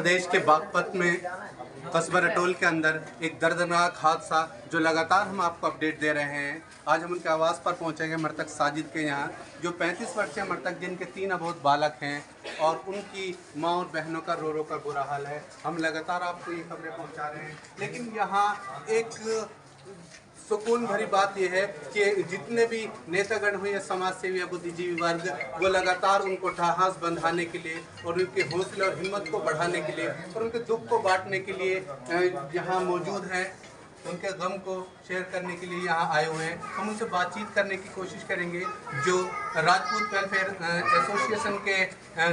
प्रदेश के बागपत में कस्बा रटोल के अंदर एक दर्दनाक हादसा जो लगातार हम आपको अपडेट दे रहे हैं। आज हम उनके आवास पर पहुंचेंगे मृतक साजिद के यहाँ, जो 35 वर्षीय मृतक जिनके 3 अबोध बालक हैं और उनकी माँ और बहनों का रो रो कर बुरा हाल है। हम लगातार आपको ये खबरें पहुंचा रहे हैं, लेकिन यहाँ एक सुकून भरी बात यह है कि जितने भी नेतागण हुए, समाज सेवी या बुद्धिजीवी वर्ग, वो लगातार उनको ठहास बंधाने के लिए और उनके हौसले और हिम्मत को बढ़ाने के लिए और उनके दुख को बांटने के लिए यहाँ मौजूद हैं। उनके गम को शेयर करने के लिए यहाँ आए हुए हैं। हम उनसे बातचीत करने की कोशिश करेंगे। जो राजपूत वेलफेयर एसोसिएशन के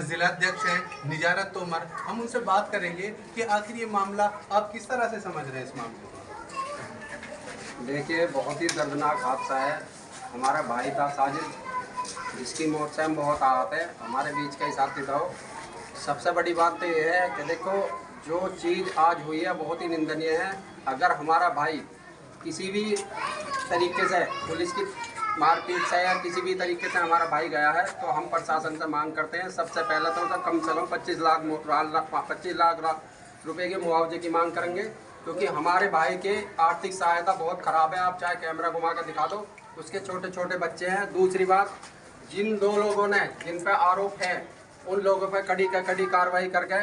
जिलाध्यक्ष हैं निजारत तोमर, हम उनसे बात करेंगे कि आखिर ये मामला आप किस तरह से समझ रहे हैं। इस मामले को देखिए, बहुत ही दर्दनाक हादसा है। हमारा भाई था साजिद, जिसकी मौत से हम बहुत आहत है। हमारे बीच का ही साथी था। सबसे बड़ी बात तो ये है कि देखो, जो चीज़ आज हुई है बहुत ही निंदनीय है। अगर हमारा भाई किसी भी तरीके से पुलिस की मारपीट से या किसी भी तरीके से हमारा भाई गया है, तो हम प्रशासन से मांग करते हैं सबसे पहले तो कम से कम 25 लाख रुपए के मुआवजे की मांग करेंगे, क्योंकि हमारे भाई के आर्थिक सहायता बहुत ख़राब है। आप चाहे कैमरा घुमा कर दिखा दो, उसके छोटे छोटे बच्चे हैं। दूसरी बात, जिन 2 लोगों ने जिन पर आरोप है, उन लोगों पर कड़ी कार्रवाई करके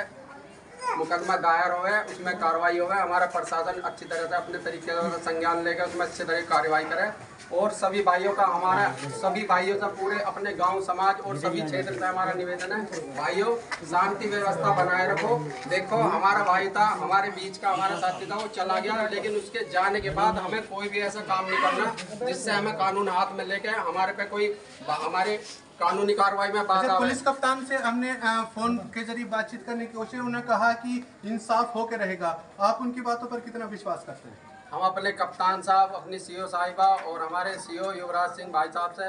मुकदमा दायर हो है, उसमें कार्रवाई हो है। हमारा प्रशासन अच्छी तरह से अपने तरीके से संज्ञान लेकर उसमें अच्छी तरह कार्रवाई करे। और सभी भाइयों का, हमारा सभी भाइयों से पूरे अपने गांव समाज और सभी क्षेत्र से हमारा निवेदन है, भाइयों शांति व्यवस्था बनाए रखो। देखो, हमारा भाई था, हमारे बीच का हमारा साथी था, वो चला गया, लेकिन उसके जाने के बाद हमें कोई भी ऐसा काम नहीं करना जिससे हमें कानून हाथ में लेके हमारे पे कोई हमारे कानूनी कार्रवाई में बात आवे। पुलिस कप्तान से हमने फोन के जरिए बातचीत करने की कोशिश, उन्होंने कहा कि इंसाफ होकर रहेगा। आप उनकी बातों पर कितना विश्वास करते हैं? हम अपने कप्तान साहब, अपनी सीओ साहिबा और हमारे सीओ युवराज सिंह भाई साहब से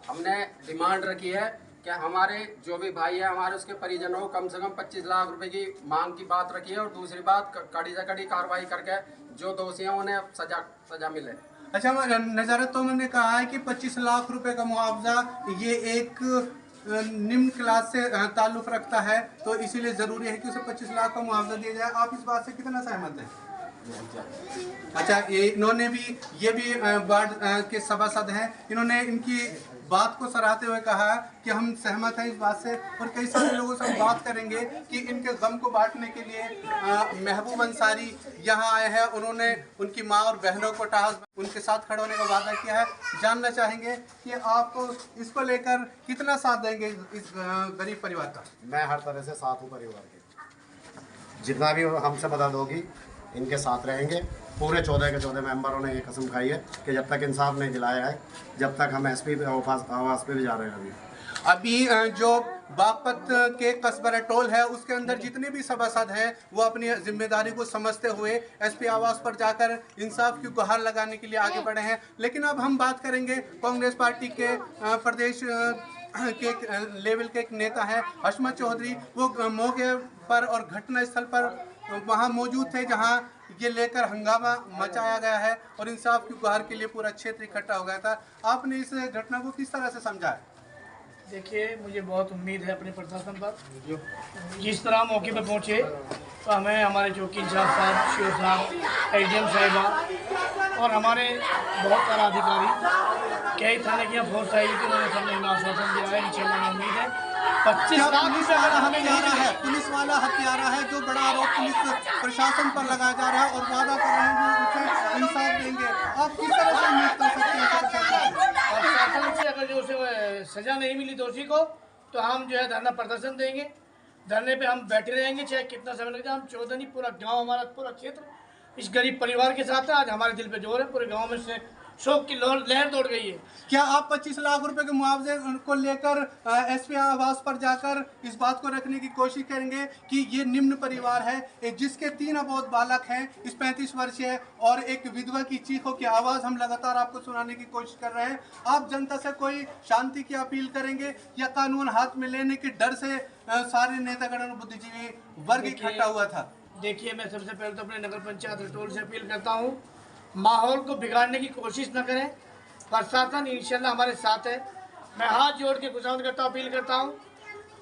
हमने डिमांड रखी है कि हमारे जो भी भाई है, हमारे उसके परिजनों को कम से कम 25 लाख रुपए की मांग की बात रखी है। और दूसरी बात, कड़ी से कड़ी कार्रवाई करके जो दोषी हैं उन्हें सजा मिले। अच्छा, नजारत तोमर ने कहा है कि 25 लाख रुपए का मुआवजा ये एक निम्न क्लास से ताल्लुक रखता है, तो इसीलिए ज़रूरी है कि उसे 25 लाख का मुआवजा दिया जाए। आप इस बात से कितना सहमत हैं? अच्छा, इन्होंने भी ये भी वार्ड के सभासद हैं, इन्होंने इनकी बात को सराहते हुए कहा कि हम सहमत हैं इस बात से। और कई सारे लोगों से हम बात करेंगे कि इनके गम को बांटने के लिए महबूब अंसारी यहाँ आए हैं। उन्होंने उनकी माँ और बहनों को उनके साथ खड़े होने का वादा किया है। जानना चाहेंगे कि आप इसको लेकर कितना साथ देंगे इस गरीब परिवार का? मैं हर तरह से साथ हूँ परिवार के। जितना भी हमसे मदद होगी इनके साथ रहेंगे। पूरे 14 के 14 मेंबरों ने ये कसम खाई है कि जब तक इंसाफ नहीं दिलाया है, जब तक हम एसपी आवास पे भी जा रहे हैं। अभी जो बागपत के कस्बा रटोल है, उसके अंदर जितने भी सभासद हैं वो अपनी जिम्मेदारी को समझते हुए एसपी आवास पर जाकर इंसाफ की गुहार लगाने के लिए आगे बढ़े हैं। लेकिन अब हम बात करेंगे कांग्रेस पार्टी के प्रदेश के लेवल के एक नेता हैं हशमत चौधरी। वो मौके पर और घटना स्थल पर वहाँ मौजूद थे, जहाँ ये लेकर हंगामा मचाया गया है और इंसाफ की गुहार के लिए पूरा क्षेत्र इकट्ठा हो गया था। आपने इस घटना को किस तरह से समझा है? देखिए, मुझे बहुत उम्मीद है अपने प्रशासन पर। जिस तरह मौके पर पहुँचे तो हमें हमारे चौकी इंचार्ज साहब, सीओ साहब, एडीएम साहिबा और हमारे बहुत सारा अधिकारी कई थाने की फोर्स आई थी, उन्होंने हमने आश्वासन दिया है। इंशाल्लाह उम्मीद है 25 लाख पुलिस वाला हत्यारा है, जो बड़ा आरोप पुलिस प्रशासन पर लगाया जा रहा है और वादा कर रहे हैं कि उसे इंसाफ देंगे। आप किस तरह से उम्मीद कर सकते हैं प्रशासन से? अगर जो उसे सजा नहीं मिली दोषी को, तो हम जो है धरना प्रदर्शन देंगे। धरने पे हम बैठे रहेंगे, चाहे कितना समय लग जाए। हम 14 नहीं, पूरा गाँव, हमारा पूरा क्षेत्र इस गरीब परिवार के साथ है। आज हमारे दिल पे जोर है, पूरे गाँव में से शोक की लहर दौड़ गई है। क्या आप 25 लाख रुपए के मुआवजे को लेकर एसपी आवास पर जाकर इस बात को रखने की कोशिश करेंगे कि ये निम्न परिवार है जिसके 3 अबोध बालक हैं, इस 35 वर्षीय और एक विधवा की चीखों की आवाज़ हम लगातार आपको सुनाने की कोशिश कर रहे हैं? आप जनता से कोई शांति की अपील करेंगे या कानून हाथ में लेने के डर से सारे नेतागण और बुद्धिजीवी वर्ग इकट्ठा हुआ था? देखिए, मैं सबसे पहले तो अपने नगर पंचायत रटोल से अपील करता हूँ, माहौल को बिगाड़ने की कोशिश न करें। प्रशासन इंशाल्लाह हमारे साथ है। मैं हाथ जोड़ के गुजारिश करता हूँ, अपील करता हूँ,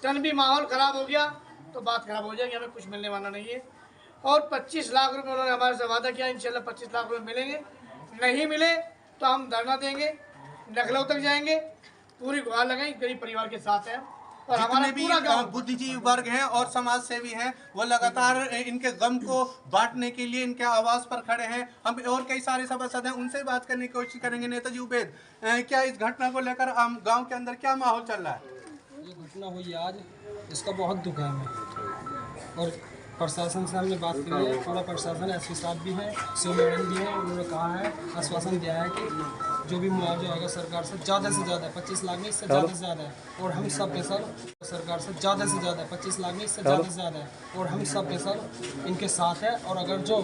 चंद भी माहौल ख़राब हो गया तो बात खराब हो जाएगी, हमें कुछ मिलने वाला नहीं है। और 25 लाख रुपए उन्होंने हमारे से वादा किया, इंशाल्लाह 25 लाख रुपए मिलेंगे। नहीं मिले तो हम धरना देंगे, लखनऊ तक जाएंगे, पूरी गुहार लगाएंगे, गरीब परिवार के साथ है। और हमारा जितने भी पूरा गाँव बुद्धिजीवी वर्ग हैं और समाज सेवी हैं वो लगातार इनके गम को बांटने के लिए इनके आवाज पर खड़े हैं। हम और कई सारे सभासद हैं, उनसे बात करने की कोशिश करेंगे। नेताजी उबैद, क्या इस घटना को लेकर गांव के अंदर क्या माहौल चल रहा है? ये घटना हुई आज, इसका बहुत दुख है हमें। और प्रशासन से हमने बात की है, पूरा प्रशासन, एसपी साहब भी है, सीओ मैडम भी है, उन्होंने कहा है, आश्वासन दिया है कि जो भी मुआवजा होगा सरकार से ज़्यादा से ज़्यादा, 25 लाख में इससे ज़्यादा से ज़्यादा है। और हम सब पे सर सरकार से ज़्यादा से ज़्यादा, 25 लाख में इससे ज़्यादा से ज़्यादा है। और हम सब पे सर इनके साथ है। और अगर जो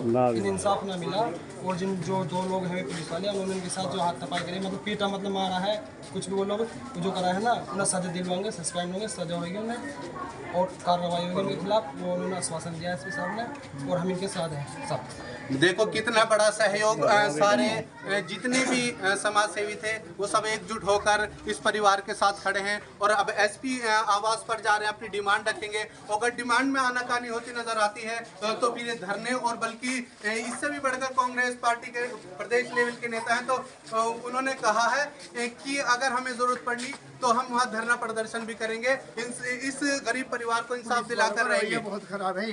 इंसाफ ना मिला और जो 2 लोग हैं पुलिस वाले, उन्होंने इनके साथ जो हाथ तपाई करी, मतलब पीटा, मतलब मारा है, कुछ भी वो लोग जो करा है ना, उन्हें सजा दिलवाएंगे, सस्पेंड होंगे, सजा होगी उन्हें और कार्रवाई होगी उनके खिलाफ। वो उन्होंने आश्वासन दिया है साहब ने, और हम इनके साथ हैं सब। देखो कितना बड़ा सहयोग, सारे जितने भी समाज सेवी थे वो सब एकजुट होकर इस परिवार के साथ खड़े हैं। और अब एसपी आवास पर जा रहे हैं, अपनी डिमांड रखेंगे। अगर डिमांड में आनाकानी होती नजर आती है तो फिर ये धरने, और बल्कि इससे भी बढ़कर कांग्रेस पार्टी के प्रदेश लेवल के नेता हैं तो उन्होंने कहा है कि अगर हमें जरूरत पड़ी तो हम वहाँ धरना प्रदर्शन भी करेंगे, इस गरीब परिवार को इंसाफ दिलाकर रहेंगे। बहुत खराब है,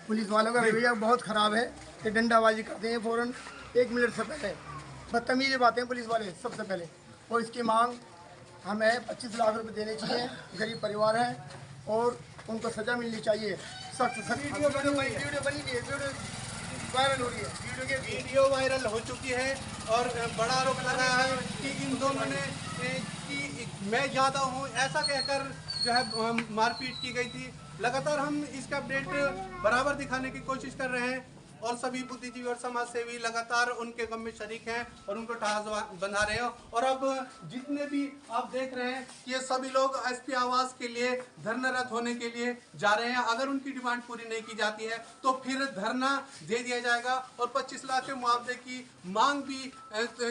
पुलिस वालों का रवैया बहुत खराब है कि डंडाबाजी करते हैं फ़ौरन 1 मिनट से पहले, बदतमीज़ बातें पुलिस वाले सबसे पहले। और इसकी मांग हमें 25 लाख रुपए देने चाहिए, गरीब परिवार है और उनको सज़ा मिलनी चाहिए, सख्त सख्त। वीडियो बनी हुई है, वीडियो वायरल हो रही है, वीडियो वायरल हो चुकी है। और बड़ा आरोप लगा है कि इन दोनों ने कि मैं ज़्यादा हूँ ऐसा कहकर जो है मारपीट की गई थी। लगातार हम इसका अपडेट बराबर दिखाने की कोशिश कर रहे हैं और सभी बुद्धिजीवी और समाज सेवी लगातार उनके गम में शरीक हैं और उनको ठहास बंधा रहे हैं। और अब जितने भी आप देख रहे हैं कि ये सभी लोग एसपी आवास के लिए धरनारत होने के लिए जा रहे हैं। अगर उनकी डिमांड पूरी नहीं की जाती है तो फिर धरना दे दिया जाएगा और 25 लाख के मुआवजे की मांग भी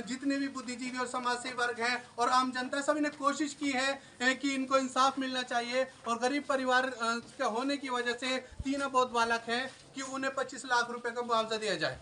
जितने भी बुद्धिजीवी और समाज सेवी वर्ग हैं और आम जनता, सभी ने कोशिश की है कि इनको इंसाफ मिलना चाहिए। और गरीब परिवार के होने की वजह से 3 अबोध बालक हैं कि उन्हें 25 लाख रुपए का मुआवजा दिया जाए।